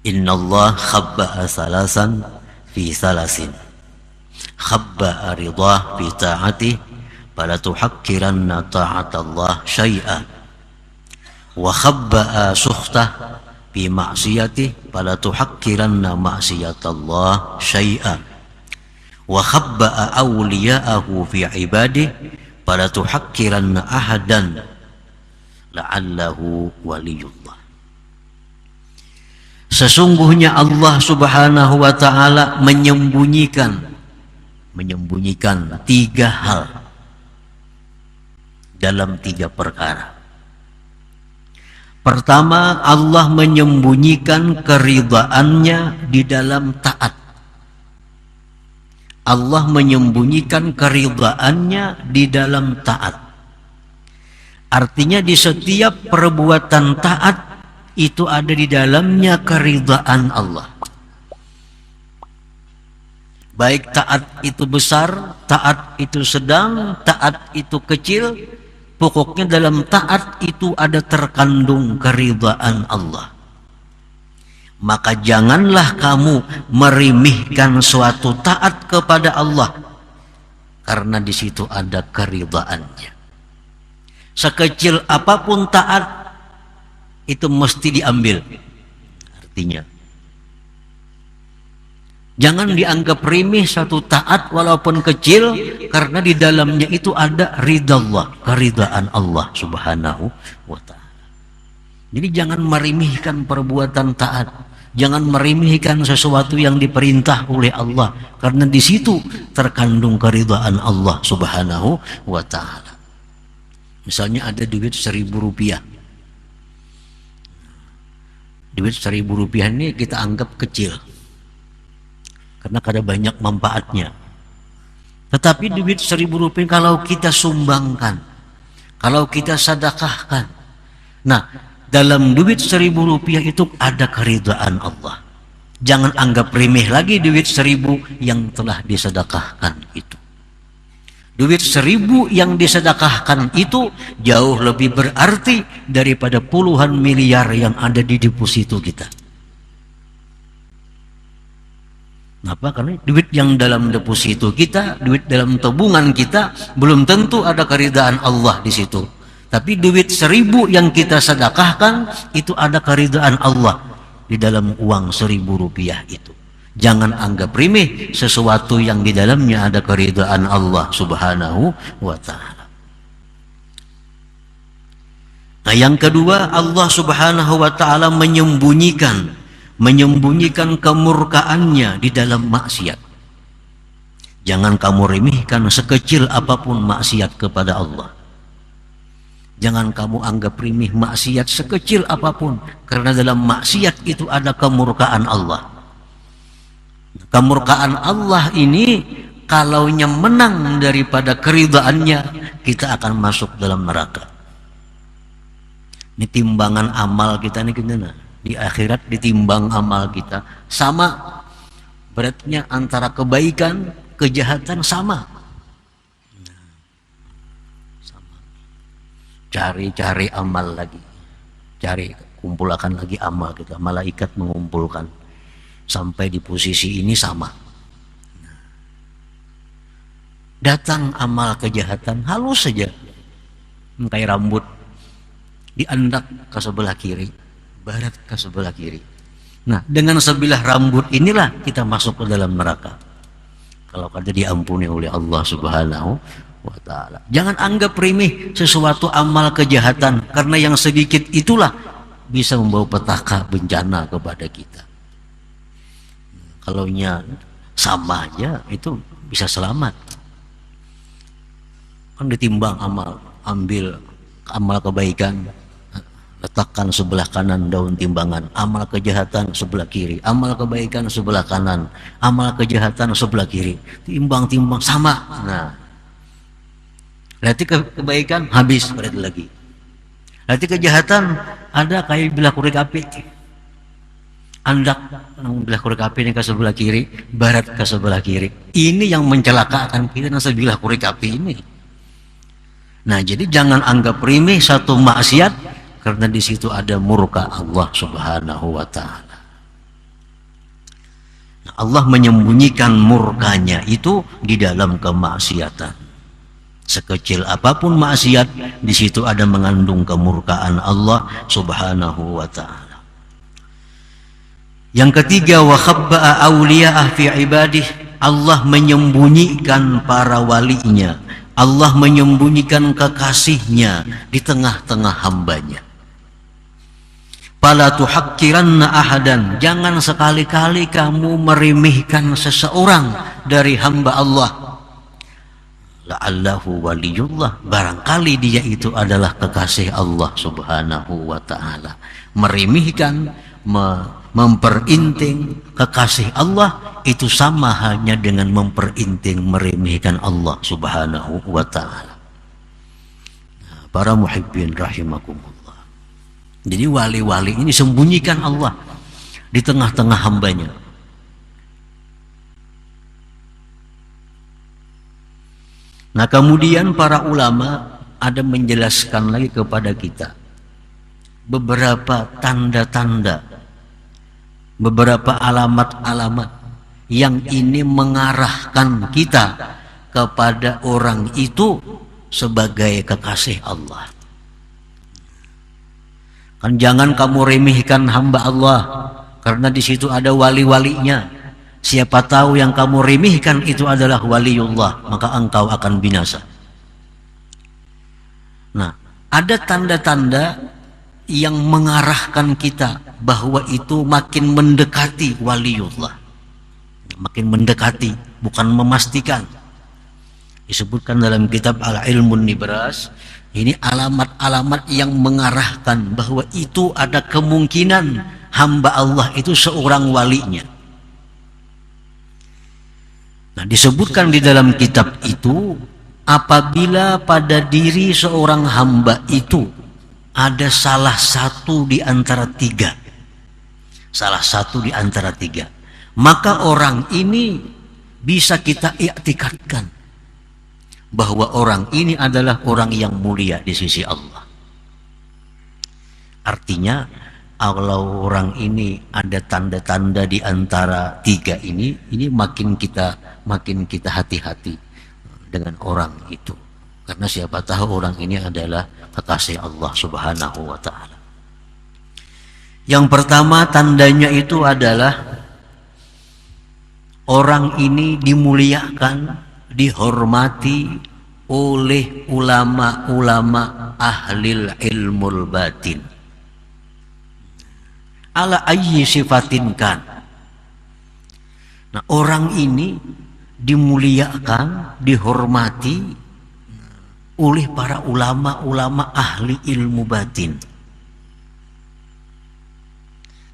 Innallah khabba'a salasan fi salasin. Khabba'a ridah fi ta'atih fala tuhakkiranna ta'atallah syai'an. Wa khabba'a sukhtah fi ma'siyatih fala tuhakkiranna ma'siyatallah syai'an. Wa khabba'a awliya'ahu fi ibadih fala tuhakkiranna ahadan la'allahu waliyullah. Sesungguhnya Allah subhanahu wa ta'ala menyembunyikan tiga hal dalam tiga perkara. Pertama, Allah menyembunyikan keridhaannya di dalam taat. Allah menyembunyikan keridhaannya di dalam taat. Artinya di setiap perbuatan taat itu ada di dalamnya keridhaan Allah. Baik taat itu besar, taat itu sedang, taat itu kecil, pokoknya dalam taat itu ada terkandung keridhaan Allah. Maka janganlah kamu merimihkan suatu taat kepada Allah, karena di situ ada keridhaannya. Sekecil apapun taat itu mesti diambil. Artinya jangan dianggap remeh satu taat walaupun kecil, karena di dalamnya itu ada ridha Allah, keridhaan Allah subhanahu wa ta'ala. Jadi jangan meremehkan perbuatan taat, jangan meremehkan sesuatu yang diperintah oleh Allah, karena di situ terkandung keridhaan Allah subhanahu wa ta'ala. Misalnya ada duit 1.000 rupiah. Duit 1.000 rupiah ini kita anggap kecil karena ada banyak manfaatnya. Tetapi duit 1.000 rupiah kalau kita sumbangkan, kalau kita sedekahkan, nah dalam duit 1.000 rupiah itu ada keridhaan Allah. Jangan anggap remeh lagi duit 1.000 yang telah disedekahkan itu. Duit 1.000 yang disedekahkan itu jauh lebih berarti daripada puluhan miliar yang ada di deposito kita. Kenapa? Karena duit yang dalam deposito kita, duit dalam tabungan kita, belum tentu ada keridhaan Allah di situ. Tapi duit 1.000 yang kita sedekahkan itu ada keridhaan Allah di dalam uang 1.000 rupiah itu. Jangan anggap remeh sesuatu yang di dalamnya ada keridhaan Allah subhanahu wa ta'ala. Nah, yang kedua, Allah subhanahu wa ta'ala menyembunyikan kemurkaannya di dalam maksiat. Jangan kamu remehkan sekecil apapun maksiat kepada Allah. Jangan kamu anggap remeh maksiat sekecil apapun, karena dalam maksiat itu ada kemurkaan Allah. Kemurkaan Allah ini kalaunya menang daripada keridhaannya, kita akan masuk dalam neraka. Ini timbangan amal kita nih, di akhirat ditimbang amal kita sama beratnya antara kebaikan kejahatan sama. Cari amal lagi, kumpulkan lagi amal kita. Malaikat mengumpulkan sampai di posisi ini sama. Datang amal kejahatan halus saja, kayak rambut diandak ke sebelah kiri, barat ke sebelah kiri. Nah, dengan sebilah rambut inilah kita masuk ke dalam neraka kalau kada diampuni oleh Allah subhanahu wa ta'ala. Jangan anggap remeh sesuatu amal kejahatan, karena yang sedikit itulah bisa membawa petaka bencana kepada kita. Kalaunya sama aja itu bisa selamat. Kan ditimbang amal, ambil amal kebaikan, letakkan sebelah kanan daun timbangan, amal kejahatan sebelah kiri, amal kebaikan sebelah kanan, amal kejahatan sebelah kiri, timbang sama. Nah, berarti kebaikan habis, berarti lagi. Berarti kejahatan ada kayak bilah korek api. Andak bilah korek api ini ke sebelah kiri, barat ke sebelah kiri. Ini yang mencelakakan kita nasa bilah korek api ini. Nah, jadi jangan anggap remeh satu maksiat, karena di situ ada murka Allah subhanahu wa ta'ala. Allah menyembunyikan murkanya itu di dalam kemaksiatan. Sekecil apapun maksiat, di situ ada mengandung kemurkaan Allah Subhanahu wa ta'ala. Yang ketiga, wa khabba'a awliya'ah fi ibadih, Allah menyembunyikan para walinya, Allah menyembunyikan kekasihnya di tengah-tengah hambanya. Fala tuhakkiranna ahadan, jangan sekali-kali kamu meremehkan seseorang dari hamba Allah. La'allahu waliyullah, barangkali dia itu adalah kekasih Allah Subhanahu wa ta'ala. Meremehkan, memperinting kekasih Allah itu sama halnya dengan memperinting, meremehkan Allah Subhanahu wa ta'ala. Para muhibbin rahimakumullah. Jadi wali-wali ini sembunyikan Allah di tengah-tengah hambanya. Nah kemudian para ulama ada menjelaskan lagi kepada kita beberapa tanda-tanda, beberapa alamat-alamat yang ini mengarahkan kita kepada orang itu sebagai kekasih Allah. Kan jangan kamu remehkan hamba Allah, karena di situ ada wali-walinya. Siapa tahu yang kamu remehkan itu adalah waliullah, maka engkau akan binasa. Nah, ada tanda-tanda yang mengarahkan kita bahwa itu makin mendekati waliullah. Makin mendekati, bukan memastikan. Disebutkan dalam kitab Al-Ilmun Nibras, ini alamat-alamat yang mengarahkan bahwa itu ada kemungkinan hamba Allah itu seorang walinya. Nah, disebutkan di dalam kitab itu, apabila pada diri seorang hamba itu ada salah satu di antara tiga, maka orang ini bisa kita i'tikadkan bahwa orang ini adalah orang yang mulia di sisi Allah. Artinya kalau orang ini ada tanda-tanda di antara tiga ini makin kita hati-hati dengan orang itu, karena siapa tahu orang ini adalah kekasih Allah Subhanahu wa ta'ala. Yang pertama tandanya itu adalah orang ini dimuliakan, dihormati oleh ulama-ulama ahlil ilmul batin. Ala ayyi sifatin kan. Nah, orang ini dimuliakan, dihormati oleh para ulama-ulama ahli ilmu batin.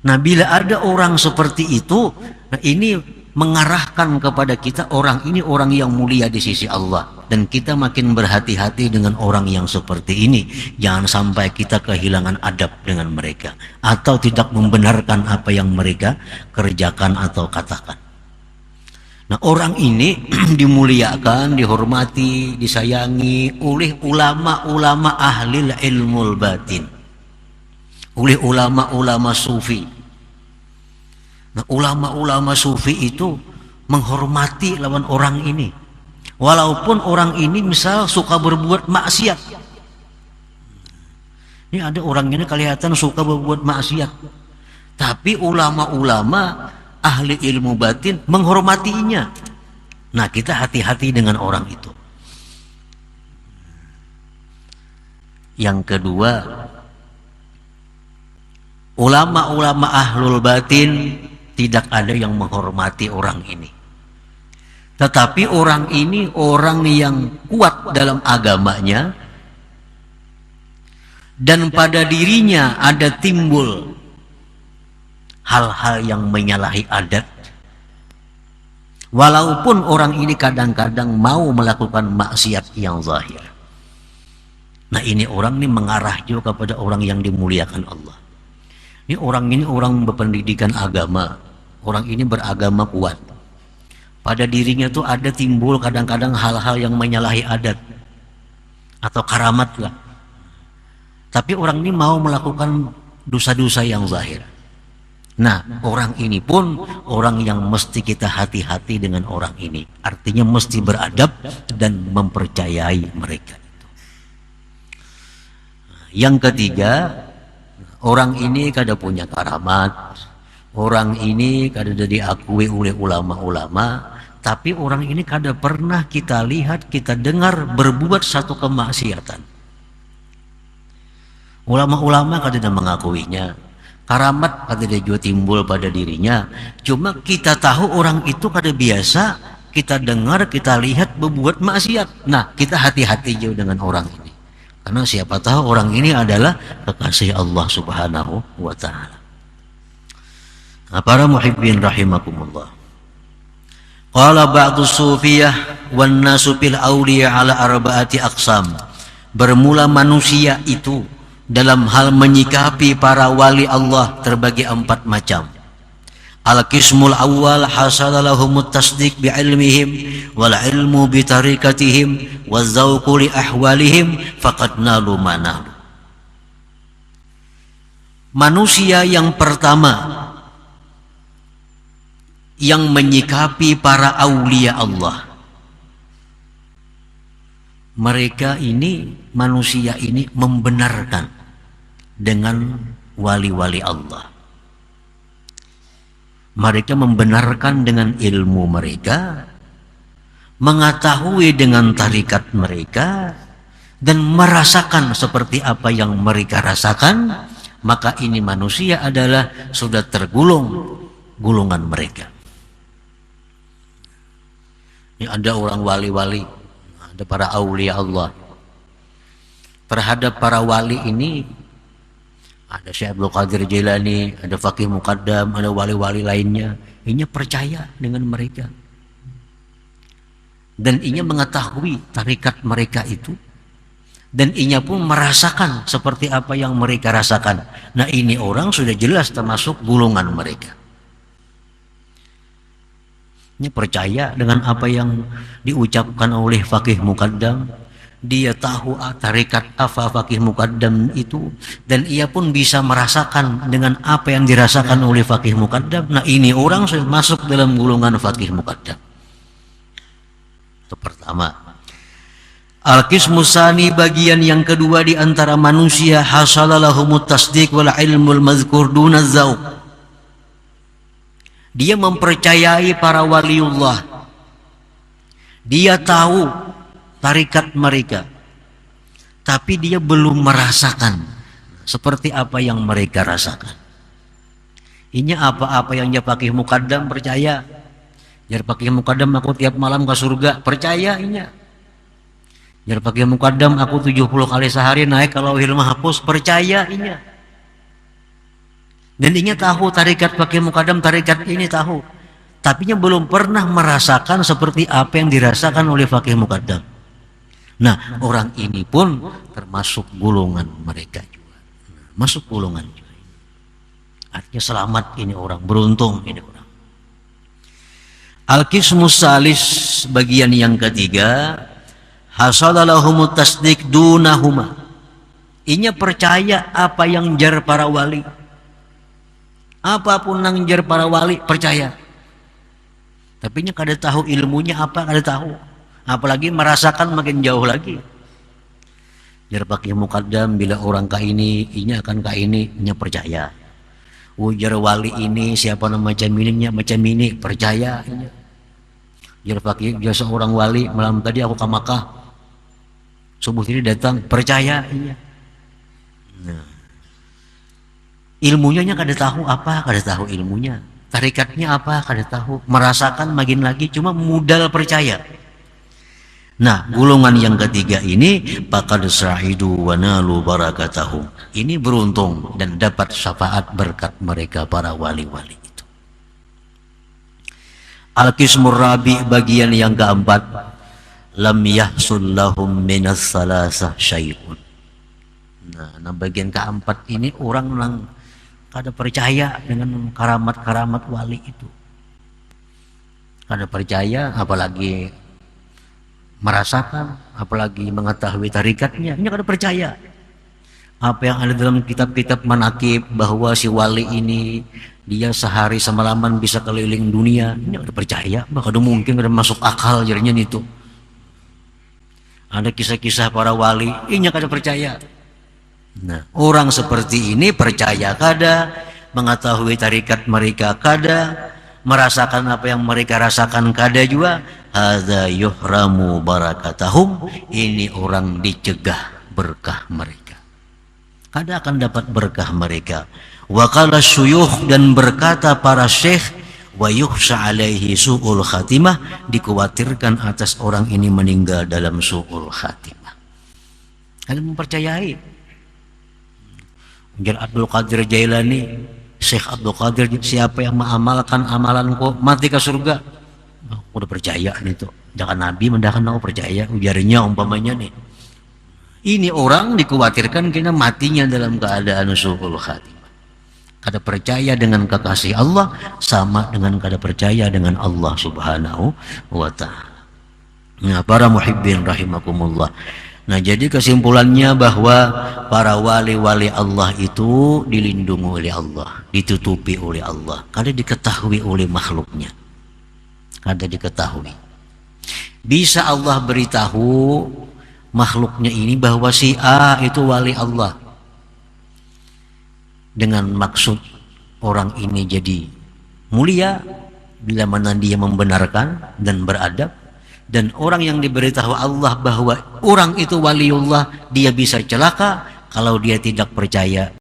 Nah, bila ada orang seperti itu, nah ini mengarahkan kepada kita orang ini orang yang mulia di sisi Allah, dan kita makin berhati-hati dengan orang yang seperti ini. Jangan sampai kita kehilangan adab dengan mereka atau tidak membenarkan apa yang mereka kerjakan atau katakan. Nah, orang ini dimuliakan, dihormati, disayangi oleh ulama-ulama ahli ilmul batin, oleh ulama-ulama sufi. Nah, ulama-ulama sufi itu menghormati lawan orang ini, walaupun orang ini misal suka berbuat maksiat. Ini ada orang ini kelihatan suka berbuat maksiat, tapi ulama-ulama ahli ilmu batin menghormatinya. Nah, kita hati-hati dengan orang itu. Yang kedua, ulama-ulama ahlul batin tidak ada yang menghormati orang ini. Tetapi orang ini orang yang kuat dalam agamanya, dan pada dirinya ada timbul hal-hal yang menyalahi adat. Walaupun orang ini kadang-kadang mau melakukan maksiat yang zahir. Nah, ini orang ini mengarah juga kepada orang yang dimuliakan Allah. Ini orang berpendidikan agama, orang ini beragama kuat. Pada dirinya tuh ada timbul kadang-kadang hal-hal yang menyalahi adat atau karamat lah. Tapi orang ini mau melakukan dosa-dosa yang zahir. Nah, orang ini pun orang yang mesti kita hati-hati dengan orang ini. Artinya mesti beradab dan mempercayai mereka. Yang ketiga, orang ini kada punya karamat. Orang ini kada diakui oleh ulama-ulama. Tapi orang ini kada pernah kita lihat, kita dengar berbuat satu kemaksiatan. Ulama-ulama kada mengakuinya. Karamat kada juga timbul pada dirinya. Cuma kita tahu orang itu kada biasa, kita dengar, kita lihat berbuat maksiat. Nah, kita hati-hati jauh dengan orang ini. Karena siapa tahu orang ini adalah kekasih Allah Subhanahu wa ta'ala. Nah, para muhibbin rahimakumullah. Qala ba'du sufiyah wan nasu fil awliya ala arba'ati aqsam. Bermula manusia itu dalam hal menyikapi para wali Allah terbagi 4 macam. Al-qismul awal hasala lahumut tasdiq bi ilmihim wal ilmu bi tariqatihim wa zawqu li ahwalihim faqad nalu manalu. Manusia yang pertama yang menyikapi para aulia Allah, mereka ini, manusia ini membenarkan dengan wali-wali Allah. Mereka membenarkan dengan ilmu mereka, mengetahui dengan tarikat mereka, dan merasakan seperti apa yang mereka rasakan. Maka ini manusia adalah sudah tergolong golongan mereka. Ini ada orang wali-wali, ada para aulia Allah. Terhadap para wali ini ada Syekh Abdul Qadir Jailani, ada Faqih Muqaddam, ada wali-wali lainnya. Inya percaya dengan mereka. Dan inya mengetahui tarikat mereka itu. Dan inya pun merasakan seperti apa yang mereka rasakan. Nah, ini orang sudah jelas termasuk golongan mereka. Inya percaya dengan apa yang diucapkan oleh Faqih Muqaddam. Dia tahu tarikat apa Faqih Muqaddam itu, dan ia pun bisa merasakan dengan apa yang dirasakan oleh Faqih Muqaddam. Nah, ini orang sudah masuk dalam golongan Faqih Muqaddam. Itu pertama. Al-qismus tsani, bagian yang kedua di antara manusia, hasala lahumut tasdiq wal ilmul mazkur duna dzauq. Dia mempercayai para waliullah. Dia tahu tarikat mereka, tapi dia belum merasakan seperti apa yang mereka rasakan. Ini apa-apa yang dia Faqih Muqaddam percaya. Jar Faqih Muqaddam aku tiap malam ke surga, percaya inya. Jar Faqih Muqaddam aku 70 kali sehari naik ke Lauhil Mahfuz, percaya inya. Dan inya tahu tarikat Faqih Muqaddam, tarikat ini tahu. Tapi inya belum pernah merasakan seperti apa yang dirasakan oleh Faqih Muqaddam. Nah, orang ini pun termasuk golongan mereka juga. Masuk golongan juga. Artinya selamat ini orang, beruntung ini orang. Al-qismus salis, bagian yang ketiga, hasala lahumut tasdiq dunahuma. Inya percaya apa yang jar para wali. Apapun yang jar para wali percaya. Tapi inya kada tahu ilmunya apa, kada tahu. Apalagi merasakan makin jauh lagi. Jar Faqih Muqaddam bila orang ka ini, inya akan ka ini, inya percaya. Jar wali ini siapa nama macam ini percaya. Jar Faqih, jar seorang wali malam tadi aku ke Makkah, subuh ini datang, percaya. Nah, ilmunya kada tahu apa, kada tahu ilmunya. Tarikatnya apa, kada tahu. Merasakan makin lagi, cuma modal percaya. Nah, golongan yang ketiga ini faqad sa'idu wa nalu barakatahum. Ini beruntung dan dapat syafaat berkat mereka para wali-wali itu. Al-qismur rabi, bagian yang keempat, lam yahsul lahum minas salasah syai'un. Nah, bagian keempat ini orang yang kada percaya dengan karamat-karamat wali itu. Kada percaya, apalagi merasakan, apalagi mengetahui tarikatnya. Ini kada percaya. Apa yang ada dalam kitab-kitab manaqib bahwa si wali ini dia sehari semalaman bisa keliling dunia, ini ada percaya, bahkan mungkin ada masuk akal jadinya itu. Ada kisah-kisah para wali, ini kada percaya. Nah, orang seperti ini percaya kada, mengetahui tarikat mereka kada, merasakan apa yang mereka rasakan kada juga. Hadza yuhramu barakatahum, ini orang dicegah berkah mereka. Kada akan dapat berkah mereka. Wa qala syuyukh, dan berkata para syekh, wa yukhsha alaihi su'ul khatimah, dikhawatirkan atas orang ini meninggal dalam su'ul khatimah. Kada mempercayai. Jar Abdul Qadir Jailani, Syekh Abdul Qadir, siapa yang mengamalkan amalanku mati ke surga. Aku udah percaya itu. Jangan Nabi mendakan aku percaya, ujarnya umpamanya nih. Ini orang dikhawatirkan kena matinya dalam keadaan su'ul khatimah. Kada percaya dengan kekasih Allah sama dengan kada percaya dengan Allah Subhanahu wa ta'ala. Nah, para muhibbin rahimakumullah. Nah, jadi kesimpulannya bahwa para wali-wali Allah itu dilindungi oleh Allah, ditutupi oleh Allah, kada diketahui oleh makhluknya. Kada diketahui. Bisa Allah beritahu makhluknya ini bahwa si A itu wali Allah, dengan maksud orang ini jadi mulia bila mana dia membenarkan dan beradab. Dan orang yang diberitahu Allah bahwa orang itu waliullah, dia bisa celaka kalau dia tidak percaya